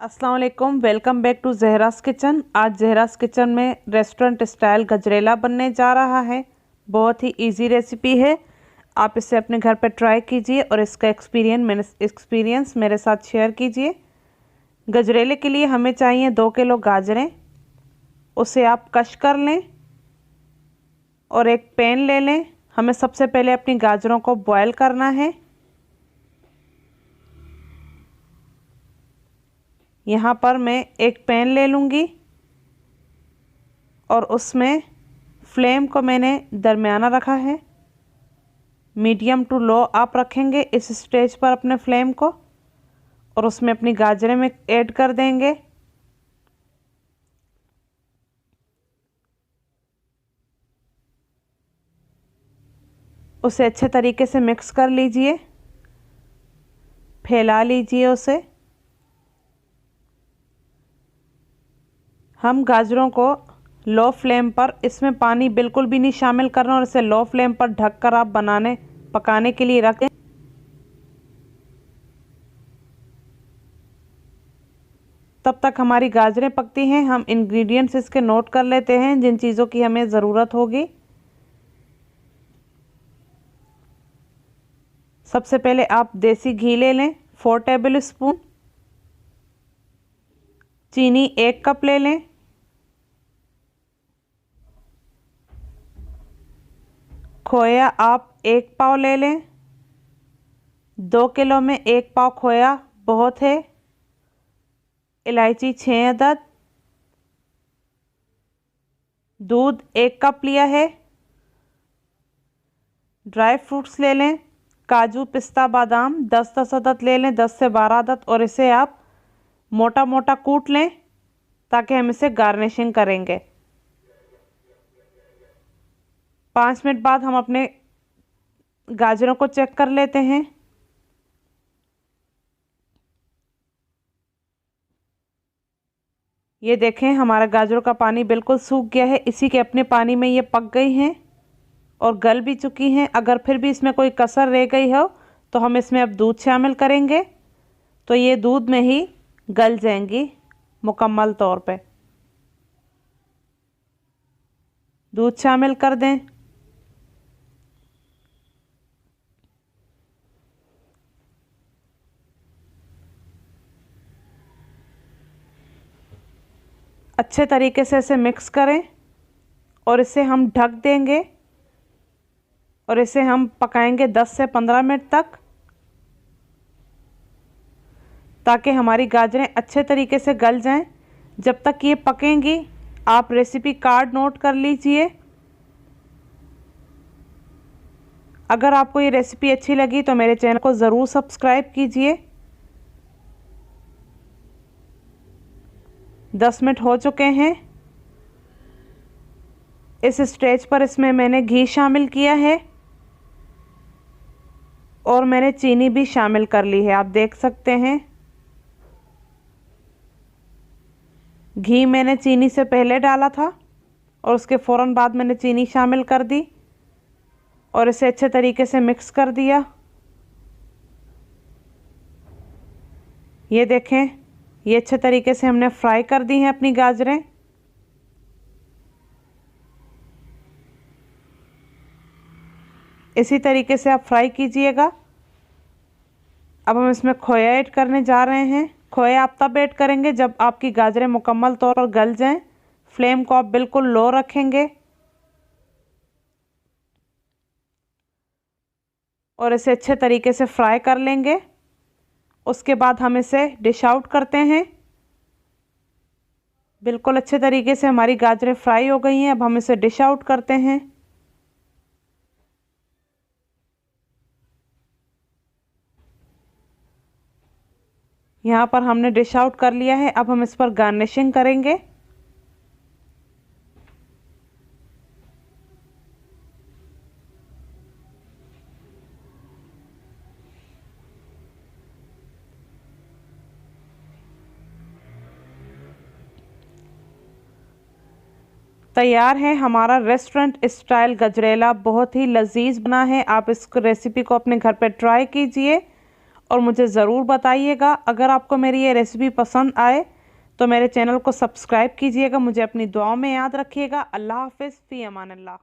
अस्सलाम वालेकुम, welcome back to जहरास kitchen. आज जहरास किचन में रेस्टोरेंट स्टाइल गजरेला बनने जा रहा है। बहुत ही इजी रेसिपी है। आप इसे अपने घर पर ट्राई कीजिए और इसका एक्सपीरियंस मेरे साथ शेयर कीजिए। गजरेले के लिए हमें चाहिए 2 किलो गाजरें। उसे आप कश कर लें और एक पैन ले लें। हमें सबसे पहले अपनी गाजरों को बॉयल करना है। यहाँ पर मैं एक पैन ले लूँगी और उसमें फ्लेम को मैंने दरमियाना रखा है। मीडियम टू लो आप रखेंगे इस स्टेज पर अपने फ्लेम को, और उसमें अपनी गाजरें में ऐड कर देंगे। उसे अच्छे तरीके से मिक्स कर लीजिए, फैला लीजिए उसे। हम गाजरों को लो फ्लेम पर, इसमें पानी बिल्कुल भी नहीं शामिल करना, और इसे लो फ्लेम पर ढककर आप पकाने के लिए रखें। तब तक हमारी गाजरें पकती हैं। हम इंग्रेडिएंट्स इसके नोट कर लेते हैं जिन चीज़ों की हमें ज़रूरत होगी। सबसे पहले आप देसी घी ले लें 4 टेबल स्पून। चीनी 1 कप ले लें। खोया आप 1 पाव ले लें। 2 किलो में 1 पाव खोया बहुत है। इलायची 6 अदद। दूध 1 कप लिया है। ड्राई फ्रूट्स ले लें, काजू पिस्ता बादाम 10-10 अदद ले लें, 10 से 12 अदद, और इसे आप मोटा मोटा कूट लें ताकि हम इसे गार्निशिंग करेंगे। 5 मिनट बाद हम अपने गाजरों को चेक कर लेते हैं। ये देखें, हमारा गाजरों का पानी बिल्कुल सूख गया है। इसी के अपने पानी में ये पक गई हैं और गल भी चुकी हैं। अगर फिर भी इसमें कोई कसर रह गई हो तो हम इसमें अब दूध शामिल करेंगे, तो ये दूध में ही गल जाएंगी मुकम्मल तौर पे। दूध शामिल कर दें। अच्छे तरीके से इसे मिक्स करें और इसे हम ढक देंगे और इसे हम पकाएंगे 10 से 15 मिनट तक, ताकि हमारी गाजरें अच्छे तरीके से गल जाएं। जब तक ये पकेंगी आप रेसिपी कार्ड नोट कर लीजिए। अगर आपको ये रेसिपी अच्छी लगी तो मेरे चैनल को ज़रूर सब्सक्राइब कीजिए। 10 मिनट हो चुके हैं। इस स्टेज पर इसमें मैंने घी शामिल किया है और मैंने चीनी भी शामिल कर ली है। आप देख सकते हैं, घी मैंने चीनी से पहले डाला था और उसके फ़ौरन बाद मैंने चीनी शामिल कर दी और इसे अच्छे तरीके से मिक्स कर दिया। ये देखें, ये अच्छे तरीके से हमने फ्राई कर दी हैं अपनी गाजरें। इसी तरीके से आप फ्राई कीजिएगा। अब हम इसमें खोया ऐड करने जा रहे हैं। खोया आप तब ऐड करेंगे जब आपकी गाजरें मुकम्मल तौर पर गल जाएं। फ्लेम को आप बिल्कुल लो रखेंगे और इसे अच्छे तरीके से फ्राई कर लेंगे। उसके बाद हम इसे डिश आउट करते हैं। बिल्कुल अच्छे तरीके से हमारी गाजरें फ्राई हो गई हैं। अब हम इसे डिश आउट करते हैं। यहाँ पर हमने डिश आउट कर लिया है। अब हम इस पर गार्निशिंग करेंगे। तैयार है हमारा रेस्टोरेंट स्टाइल गजरेला। बहुत ही लजीज बना है। आप इस रेसिपी को अपने घर पर ट्राई कीजिए और मुझे ज़रूर बताइएगा। अगर आपको मेरी ये रेसिपी पसंद आए तो मेरे चैनल को सब्सक्राइब कीजिएगा। मुझे अपनी दुआओं में याद रखिएगा। अल्लाह हाफ़िज़, फ़ी अमान अल्लाह।